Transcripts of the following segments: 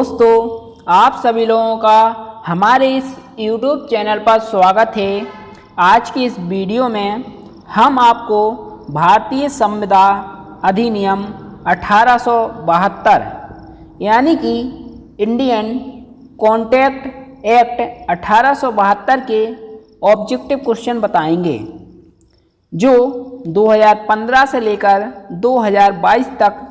दोस्तों, आप सभी लोगों का हमारे इस YouTube चैनल पर स्वागत है। आज की इस वीडियो में हम आपको भारतीय संविदा अधिनियम 1872 यानी कि इंडियन कॉन्ट्रैक्ट एक्ट 1872 के ऑब्जेक्टिव क्वेश्चन बताएंगे, जो 2015 से लेकर 2022 तक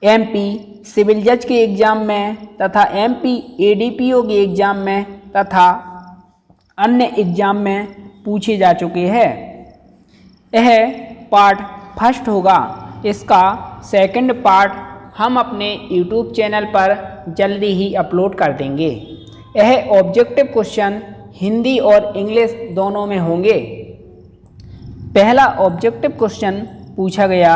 एमपी सिविल जज के एग्ज़ाम में तथा एमपी एडीपीओ के एग्ज़ाम में तथा अन्य एग्ज़ाम में पूछे जा चुके हैं। यह पार्ट फर्स्ट होगा। इसका सेकंड पार्ट हम अपने यूट्यूब चैनल पर जल्दी ही अपलोड कर देंगे। यह ऑब्जेक्टिव क्वेश्चन हिंदी और इंग्लिश दोनों में होंगे। पहला ऑब्जेक्टिव क्वेश्चन पूछा गया,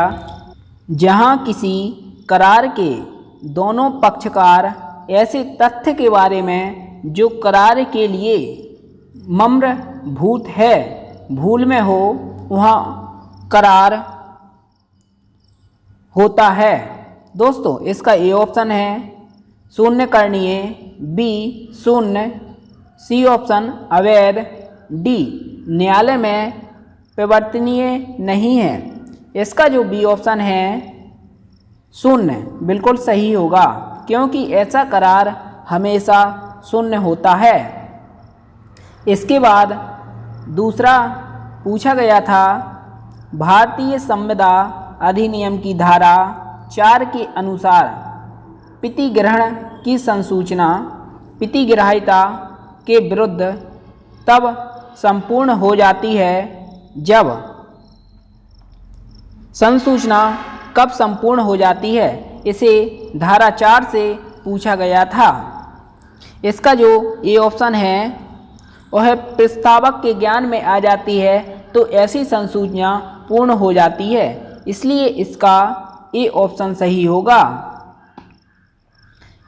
जहां किसी करार के दोनों पक्षकार ऐसे तथ्य के बारे में जो करार के लिए मम्रभूत है भूल में हो, वहाँ करार होता है। दोस्तों, इसका ए ऑप्शन है शून्य करणीय, बी शून्य, सी ऑप्शन अवैध, डी न्यायालय में परिवर्तनीय नहीं है। इसका जो बी ऑप्शन है शून्य बिल्कुल सही होगा, क्योंकि ऐसा करार हमेशा शून्य होता है। इसके बाद दूसरा पूछा गया था, भारतीय संविदा अधिनियम की धारा 4 के अनुसार प्रतिग्रहण की संसूचना प्रतिग्राह्यता के विरुद्ध तब संपूर्ण हो जाती है जब संसूचना कब संपूर्ण हो जाती है। इसे धारा 4 से पूछा गया था। इसका जो ए ऑप्शन है वह प्रस्तावक के ज्ञान में आ जाती है तो ऐसी संसूचना पूर्ण हो जाती है, इसलिए इसका ए ऑप्शन सही होगा।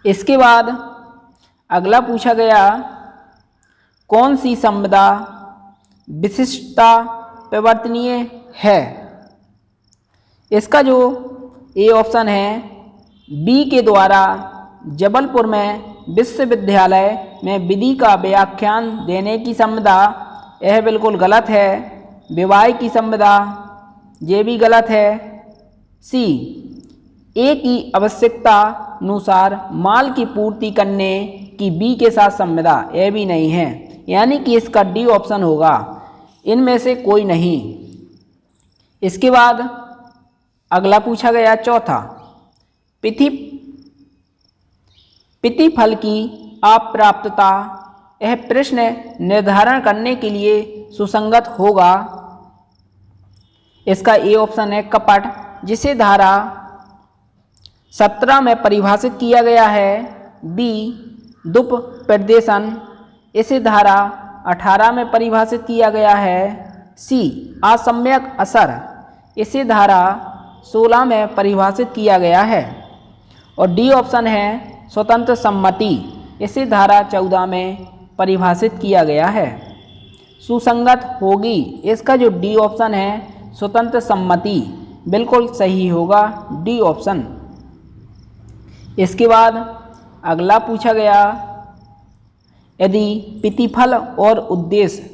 इसके बाद अगला पूछा गया, कौन सी संविदा विशिष्टता परिवर्तनीय है। इसका जो ए ऑप्शन है बी के द्वारा जबलपुर में विश्वविद्यालय में विधि का व्याख्यान देने की संविदा, यह बिल्कुल गलत है। विवाह की संविदा, ये भी गलत है। सी ए की आवश्यकता अनुसार माल की पूर्ति करने की बी के साथ संविदा, यह भी नहीं है, यानी कि इसका डी ऑप्शन होगा। इनमें से कोई नहीं। इसके बाद अगला पूछा गया चौथा, प्रतिफल की अप्राप्तता, यह प्रश्न निर्धारण करने के लिए सुसंगत होगा। इसका ए ऑप्शन है कपट, जिसे धारा 17 में परिभाषित किया गया है। बी दुष्प्रदर्शन, इसे धारा 18 में परिभाषित किया गया है। सी असम्यक असर, इसे धारा 16 में परिभाषित किया गया है। और डी ऑप्शन है स्वतंत्र सम्मति, इसे धारा 14 में परिभाषित किया गया है। सुसंगत होगी, इसका जो डी ऑप्शन है स्वतंत्र सम्मति बिल्कुल सही होगा, डी ऑप्शन। इसके बाद अगला पूछा गया, यदि प्रतिफल और उद्देश्य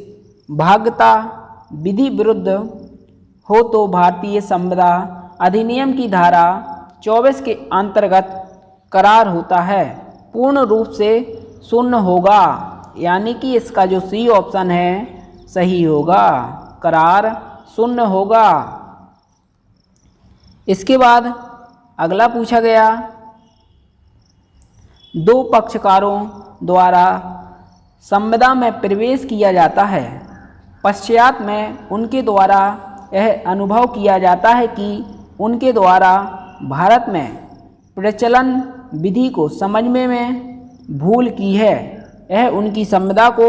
भागता विधि विरुद्ध हो तो भारतीय संविदा अधिनियम की धारा 24 के अंतर्गत करार होता है पूर्ण रूप से शून्य होगा, यानी कि इसका जो सी ऑप्शन है सही होगा, करार शून्य होगा। इसके बाद अगला पूछा गया, दो पक्षकारों द्वारा संविदा में प्रवेश किया जाता है, पश्चात में उनके द्वारा यह अनुभव किया जाता है कि उनके द्वारा भारत में प्रचलन विधि को समझने में भूल की है, यह उनकी संविदा को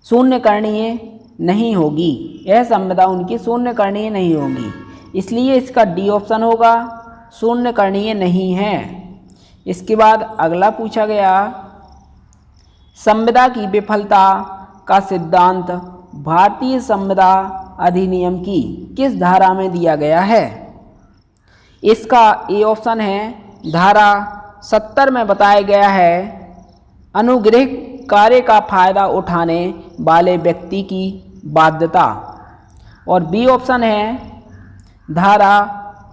शून्य करणीय नहीं होगी, यह संविदा उनकी शून्य करणीय नहीं होगी, इसलिए इसका डी ऑप्शन होगा, शून्य करणीय नहीं है। इसके बाद अगला पूछा गया, संविदा की विफलता का सिद्धांत भारतीय संविदा अधिनियम की किस धारा में दिया गया है। इसका ए ऑप्शन है धारा 70 में बताया गया है अनुग्रह कार्य का फायदा उठाने वाले व्यक्ति की बाध्यता। और बी ऑप्शन है धारा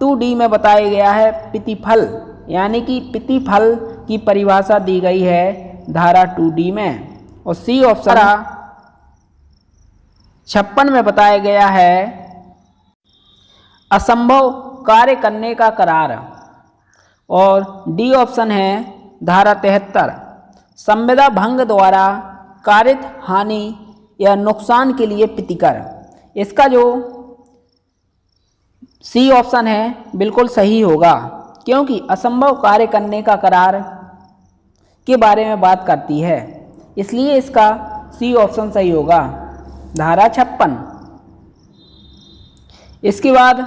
2D में बताया गया है प्रतिफल, यानी कि प्रतिफल की परिभाषा दी गई है धारा 2D में। और सी ऑप्शन 56 में बताया गया है असंभव कार्य करने का करार। और डी ऑप्शन है धारा 73 संविदा भंग द्वारा कारित हानि या नुकसान के लिए प्रतिकर। इसका जो सी ऑप्शन है बिल्कुल सही होगा, क्योंकि असंभव कार्य करने का करार के बारे में बात करती है, इसलिए इसका सी ऑप्शन सही होगा, धारा 56। इसके बाद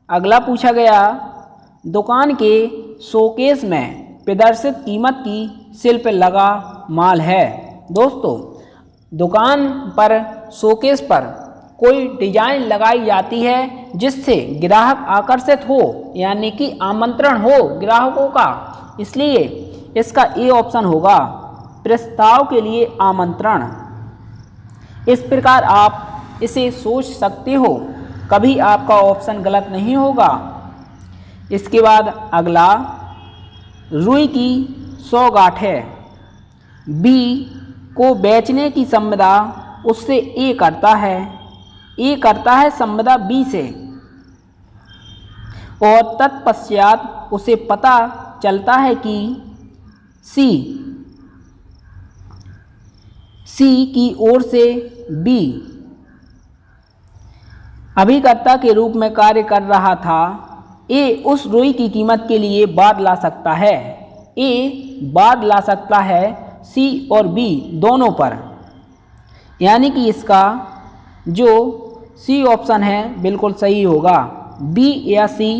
अगला पूछा गया दुकान के शोकेस में प्रदर्शित कीमत की शिल्प लगा माल है। दोस्तों, दुकान पर शोकेस पर कोई डिजाइन लगाई जाती है जिससे ग्राहक आकर्षित हो, यानी कि आमंत्रण हो ग्राहकों का, इसलिए इसका ए ऑप्शन होगा प्रस्ताव के लिए आमंत्रण। इस प्रकार आप इसे सोच सकते हो, कभी आपका ऑप्शन गलत नहीं होगा। इसके बाद अगला रुई की सौगाठ है। बी को बेचने की संविदा उससे ए करता है संविदा बी से, और तत्पश्चात उसे पता चलता है कि सी की ओर से बी अभिकर्ता के रूप में कार्य कर रहा था। ए उस रुई की कीमत के लिए बाद ला सकता है सी और बी दोनों पर, यानी कि इसका जो सी ऑप्शन है बिल्कुल सही होगा। बी या सी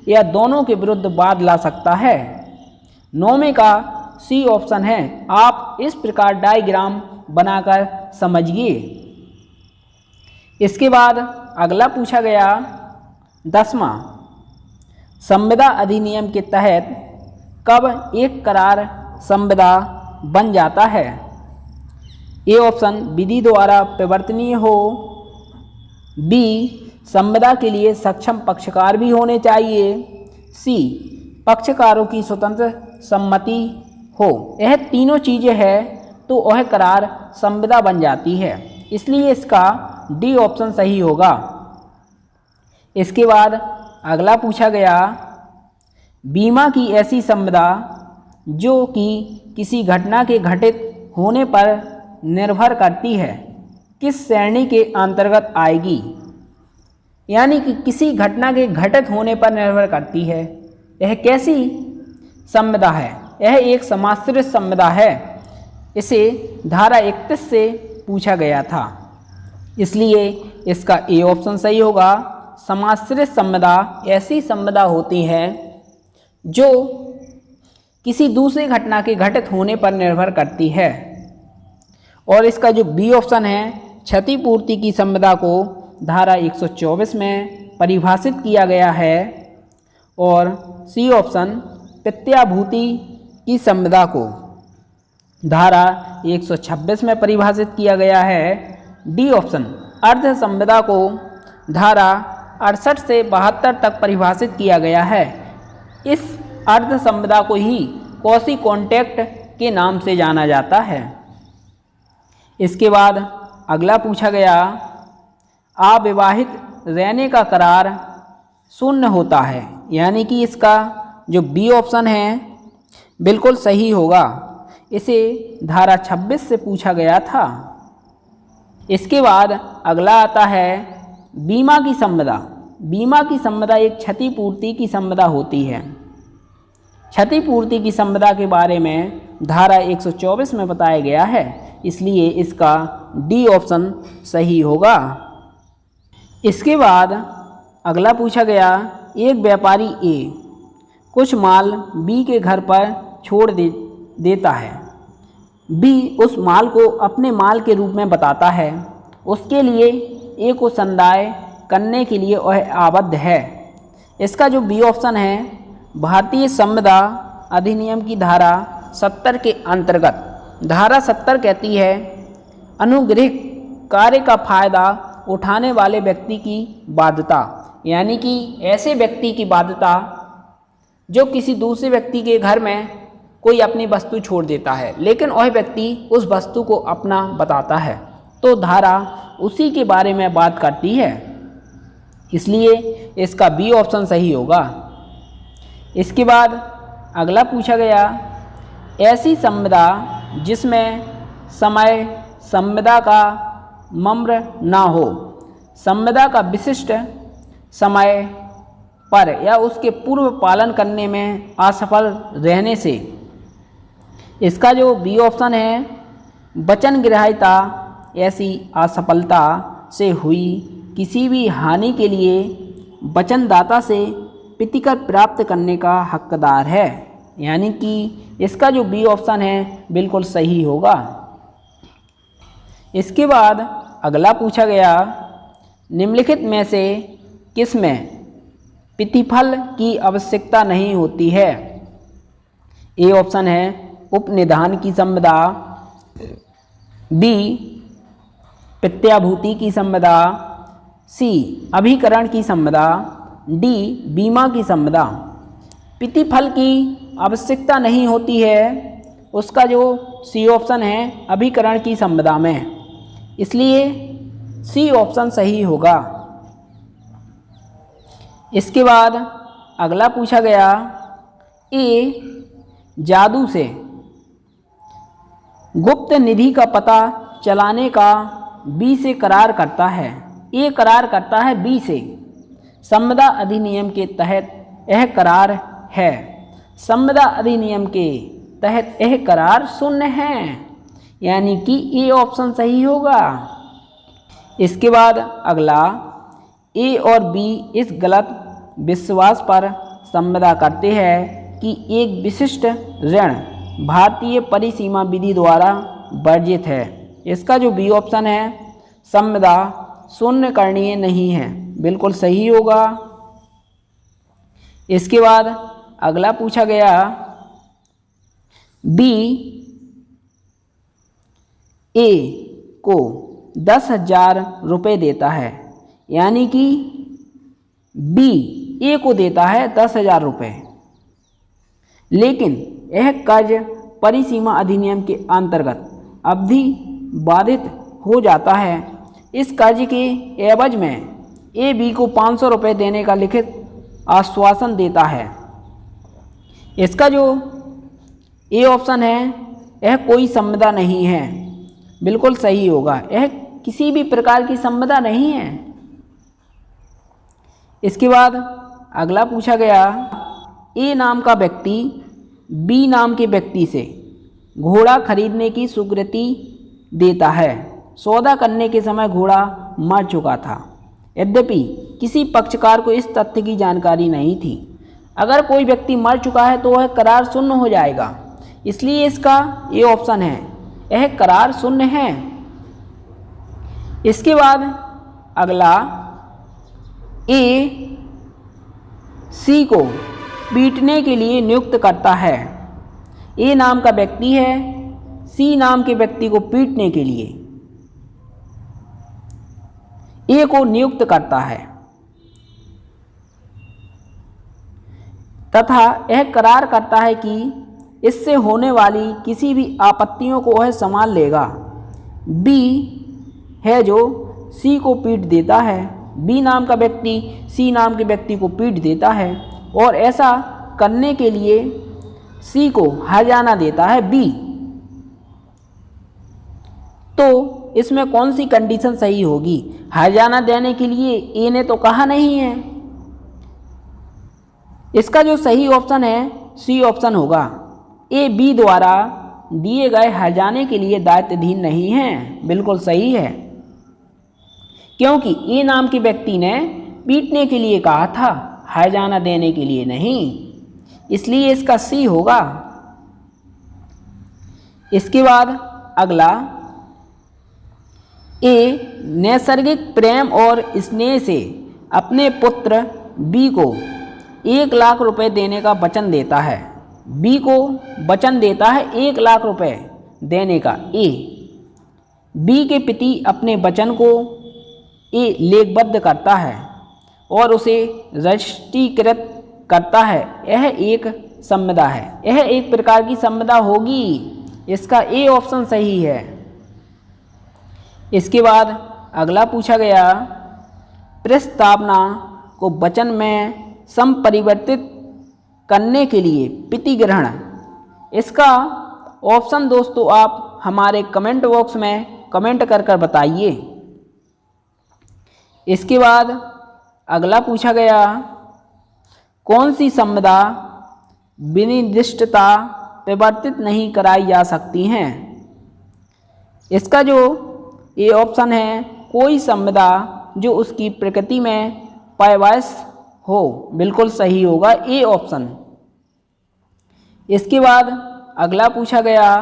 या दोनों के विरुद्ध बाद ला सकता है। 9 में का सी ऑप्शन है। आप इस प्रकार डायग्राम बनाकर समझिए। इसके बाद अगला पूछा गया 10वां संविदा अधिनियम के तहत कब एक करार संविदा बन जाता है। ए ऑप्शन विधि द्वारा परिवर्तनीय हो, बी संविदा के लिए सक्षम पक्षकार भी होने चाहिए, सी पक्षकारों की स्वतंत्र सम्मति हो। यह तीनों चीज़ें हैं तो वह करार संविदा बन जाती है, इसलिए इसका डी ऑप्शन सही होगा। इसके बाद अगला पूछा गया बीमा की ऐसी संविदा जो कि किसी घटना के घटित होने पर निर्भर करती है किस श्रेणी के अंतर्गत आएगी, यानी कि किसी घटना के घटित होने पर निर्भर करती है। यह कैसी संविदा है? यह एक समाश्रित संविदा है। इसे धारा 31 से पूछा गया था, इसलिए इसका ए ऑप्शन सही होगा। समाश्रित संविदा ऐसी संविदा होती है जो किसी दूसरी घटना के घटित होने पर निर्भर करती है। और इसका जो बी ऑप्शन है क्षतिपूर्ति की संविदा को धारा 124 में परिभाषित किया गया है, और सी ऑप्शन प्रत्याभूति की संविदा को धारा 126 में परिभाषित किया गया है। डी ऑप्शन अर्ध संविदा को धारा 68 से 72 तक परिभाषित किया गया है। इस अर्ध संविदा को ही कौशी कॉन्ट्रैक्ट के नाम से जाना जाता है। इसके बाद अगला पूछा गया अविवाहित रहने का करार शून्य होता है, यानी कि इसका जो बी ऑप्शन है बिल्कुल सही होगा। इसे धारा 26 से पूछा गया था। इसके बाद अगला आता है बीमा की संविदा। बीमा की संविदा एक क्षतिपूर्ति की संविदा होती है। क्षतिपूर्ति की संविदा के बारे में धारा 124 में बताया गया है, इसलिए इसका डी ऑप्शन सही होगा। इसके बाद अगला पूछा गया एक व्यापारी ए कुछ माल बी के घर पर छोड़ देता है। बी उस माल को अपने माल के रूप में बताता है। उसके लिए ए को संदाय करने के लिए वह आबद्ध है। इसका जो बी ऑप्शन है भारतीय संविदा अधिनियम की धारा 70 के अंतर्गत। धारा 70 कहती है अनुग्रह कार्य का फायदा उठाने वाले व्यक्ति की बाध्यता, यानी कि ऐसे व्यक्ति की बाध्यता जो किसी दूसरे व्यक्ति के घर में कोई अपनी वस्तु छोड़ देता है, लेकिन वह व्यक्ति उस वस्तु को अपना बताता है, तो धारा उसी के बारे में बात करती है। इसलिए इसका बी ऑप्शन सही होगा। इसके बाद अगला पूछा गया, ऐसी संविदा जिसमें समय संविदा का मम्र ना हो, संविदा का विशिष्ट समय पर या उसके पूर्व पालन करने में असफल रहने से। इसका जो बी ऑप्शन है, वचन ग्राह्यता ऐसी असफलता से हुई किसी भी हानि के लिए वचनदाता से प्रतिकर प्राप्त करने का हकदार है, यानी कि इसका जो बी ऑप्शन है बिल्कुल सही होगा। इसके बाद अगला पूछा गया, निम्नलिखित में से किसमें प्रतिफल की आवश्यकता नहीं होती है। ए ऑप्शन है उपनिधान की संविदा, बी प्रत्याभूति की संविदा, सी अभिकरण की संविदा, डी बीमा की संविदा। प्रतिफल की आवश्यकता नहीं होती है, उसका जो सी ऑप्शन है अभिकरण की संविदा में, इसलिए सी ऑप्शन सही होगा। इसके बाद अगला पूछा गया, ए जादू से गुप्त निधि का पता चलाने का बी से करार करता है। ए करार करता है बी से। संविदा अधिनियम के तहत यह करार है। संविदा अधिनियम के तहत यह करार शून्य है, यानी कि ए ऑप्शन सही होगा। इसके बाद अगला, ए और बी इस गलत विश्वास पर संविदा करते हैं कि एक विशिष्ट ऋण भारतीय परिसीमा विधि द्वारा वर्जित है। इसका जो बी ऑप्शन है, संविदा शून्य करणीय नहीं है, बिल्कुल सही होगा। इसके बाद अगला पूछा गया, बी ए को 10,000 रुपये देता है, यानी कि बी ए को देता है 10,000 रुपये, लेकिन यह कर्ज परिसीमा अधिनियम के अंतर्गत अवधि बाधित हो जाता है। इस कर्ज के एवज में ए बी को 500 रुपये देने का लिखित आश्वासन देता है। इसका जो ए ऑप्शन है, यह कोई संविदा नहीं है, बिल्कुल सही होगा। यह किसी भी प्रकार की संविदा नहीं है। इसके बाद अगला पूछा गया, ए नाम का व्यक्ति बी नाम के व्यक्ति से घोड़ा खरीदने की स्वीकृति देता है। सौदा करने के समय घोड़ा मर चुका था, यद्यपि किसी पक्षकार को इस तथ्य की जानकारी नहीं थी। अगर कोई व्यक्ति मर चुका है तो वह करार शून्य हो जाएगा, इसलिए इसका ये ऑप्शन है, यह करार शून्य है। इसके बाद अगला, ए सी को पीटने के लिए नियुक्त करता है। ए नाम का व्यक्ति है, सी नाम के व्यक्ति को पीटने के लिए ए को नियुक्त करता है तथा यह करार करता है कि इससे होने वाली किसी भी आपत्तियों को वह संभाल लेगा। बी है जो सी को पीट देता है। बी नाम का व्यक्ति सी नाम के व्यक्ति को पीट देता है और ऐसा करने के लिए सी को हर्जाना देता है बी। तो इसमें कौन सी कंडीशन सही होगी? हर्जाना देने के लिए ए ने तो कहा नहीं है। इसका जो सही ऑप्शन है सी ऑप्शन होगा। ए बी द्वारा दिए गए हर्जाने के लिए दायित्वधीन नहीं है, बिल्कुल सही है, क्योंकि ए नाम के व्यक्ति ने पीटने के लिए कहा था, हर्जाना देने के लिए नहीं, इसलिए इसका सी होगा। इसके बाद अगला, ए नैसर्गिक प्रेम और स्नेह से अपने पुत्र बी को 1 लाख रुपए देने का वचन देता है। बी को वचन देता है 1 लाख रुपए देने का ए। बी के प्रति अपने वचन को ए लेखबद्ध करता है और उसे रजिस्ट्रीकृत करता है। यह एक संविदा है। यह एक प्रकार की संविदा होगी। इसका ए ऑप्शन सही है। इसके बाद अगला पूछा गया, प्रस्तावना को वचन में संपरिवर्तित करने के लिए प्रतिग्रहण। इसका ऑप्शन दोस्तों आप हमारे कमेंट बॉक्स में कमेंट कर बताइए। इसके बाद अगला पूछा गया, कौन सी संविदा विनिर्दिष्टता परिवर्तित नहीं कराई जा सकती हैं। इसका जो ए ऑप्शन है, कोई संविदा जो उसकी प्रकृति में पर्यायवाची हो, बिल्कुल सही होगा ए ऑप्शन। इसके बाद अगला पूछा गया,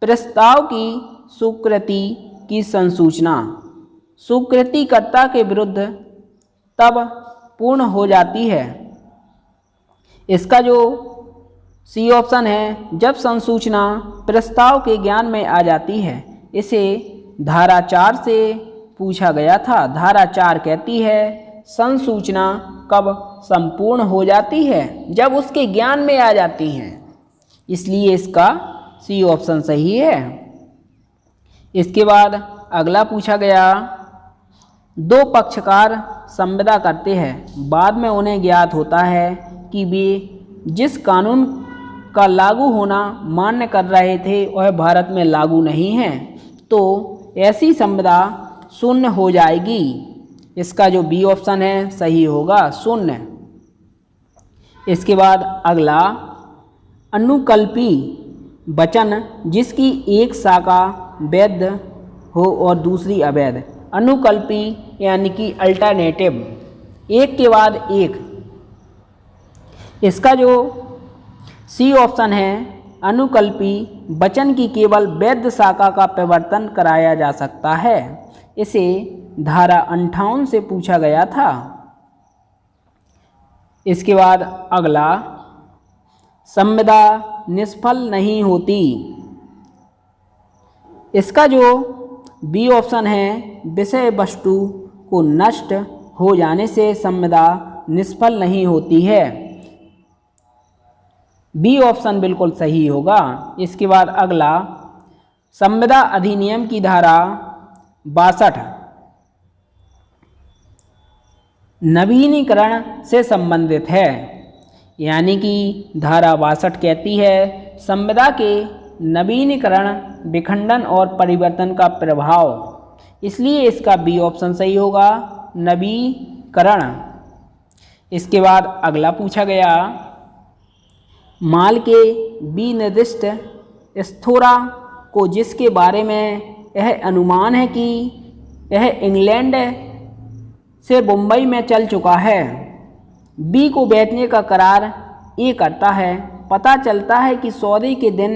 प्रस्ताव की स्वीकृति की संसूचना स्वीकृतिकर्ता के विरुद्ध तब पूर्ण हो जाती है। इसका जो सी ऑप्शन है, जब संसूचना प्रस्ताव के ज्ञान में आ जाती है। इसे धारा 4 से पूछा गया था। धारा 4 कहती है संसूचना कब संपूर्ण हो जाती है, जब उसके ज्ञान में आ जाती हैं। इसलिए इसका सी ऑप्शन सही है। इसके बाद अगला पूछा गया, 2 पक्षकार संविदा करते हैं, बाद में उन्हें ज्ञात होता है कि वे जिस कानून का लागू होना मान्य कर रहे थे वह भारत में लागू नहीं है, तो ऐसी संविदा शून्य हो जाएगी। इसका जो बी ऑप्शन है सही होगा, शून्य। इसके बाद अगला, अनुकल्पी वचन जिसकी एक शाखा वैध हो और दूसरी अवैध। अनुकल्पी यानी कि अल्टरनेटिव, एक के बाद एक। इसका जो सी ऑप्शन है, अनुकल्पी वचन की केवल वैध शाखा का परिवर्तन कराया जा सकता है। इसे धारा 58 से पूछा गया था। इसके बाद अगला, संविदा निष्फल नहीं होती। इसका जो बी ऑप्शन है, विषय वस्तु को नष्ट हो जाने से संविदा निष्फल नहीं होती है। बी ऑप्शन बिल्कुल सही होगा। इसके बाद अगला, संविदा अधिनियम की धारा 62 नवीनीकरण से संबंधित है। यानी कि धारा 62 कहती है संविदा के नवीनीकरण, विखंडन और परिवर्तन का प्रभाव। इसलिए इसका बी ऑप्शन सही होगा, नवीकरण। इसके बाद अगला पूछा गया, माल के विनिर्दिष्ट स्थोरा को जिसके बारे में यह अनुमान है कि यह इंग्लैंड से मुंबई में चल चुका है, बी को बेचने का करार ए करता है। पता चलता है कि सौदे के दिन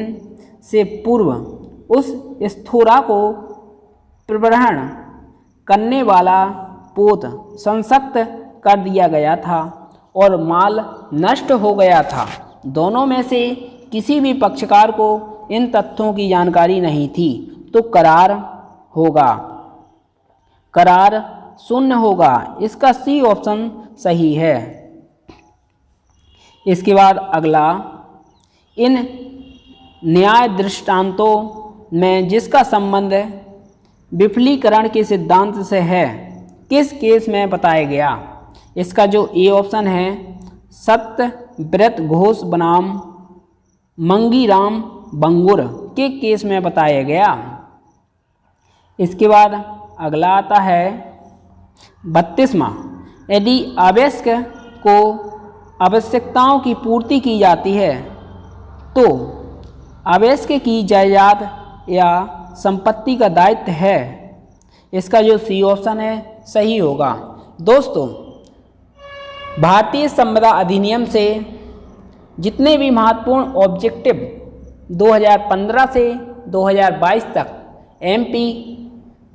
से पूर्व उस स्थोरा को परिवहन करने वाला पोत संसक्त कर दिया गया था और माल नष्ट हो गया था। दोनों में से किसी भी पक्षकार को इन तथ्यों की जानकारी नहीं थी, तो करार होगा, करार शून्य होगा। इसका सी ऑप्शन सही है। इसके बाद अगला, इन न्याय दृष्टांतों में जिसका संबंध विफलीकरण के सिद्धांत से है, किस केस में बताया गया। इसका जो ए ऑप्शन है, सत्यव्रत घोष बनाम मंगीराम बंगुर के केस में बताया गया। इसके बाद अगला आता है 32वां, यदि आवश्यक को आवश्यकताओं की पूर्ति की जाती है तो आवश्यक की जायदाद या संपत्ति का दायित्व है। इसका जो सी ऑप्शन है सही होगा। दोस्तों, भारतीय संविदा अधिनियम से जितने भी महत्वपूर्ण ऑब्जेक्टिव 2015 से 2022 तक एमपी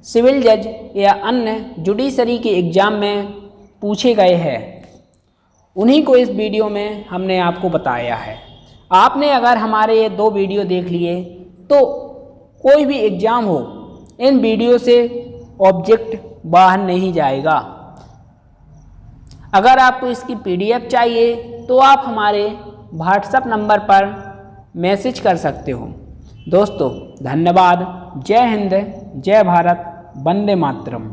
सिविल जज या अन्य जुडिशरी के एग्ज़ाम में पूछे गए हैं, उन्हीं को इस वीडियो में हमने आपको बताया है। आपने अगर हमारे ये 2 वीडियो देख लिए तो कोई भी एग्ज़ाम हो, इन वीडियो से ऑब्जेक्ट बाहर नहीं जाएगा। अगर आपको इसकी PDF चाहिए तो आप हमारे व्हाट्सएप नंबर पर मैसेज कर सकते हो। दोस्तों धन्यवाद। जय हिंद, जय भारत, वंदे मातरम।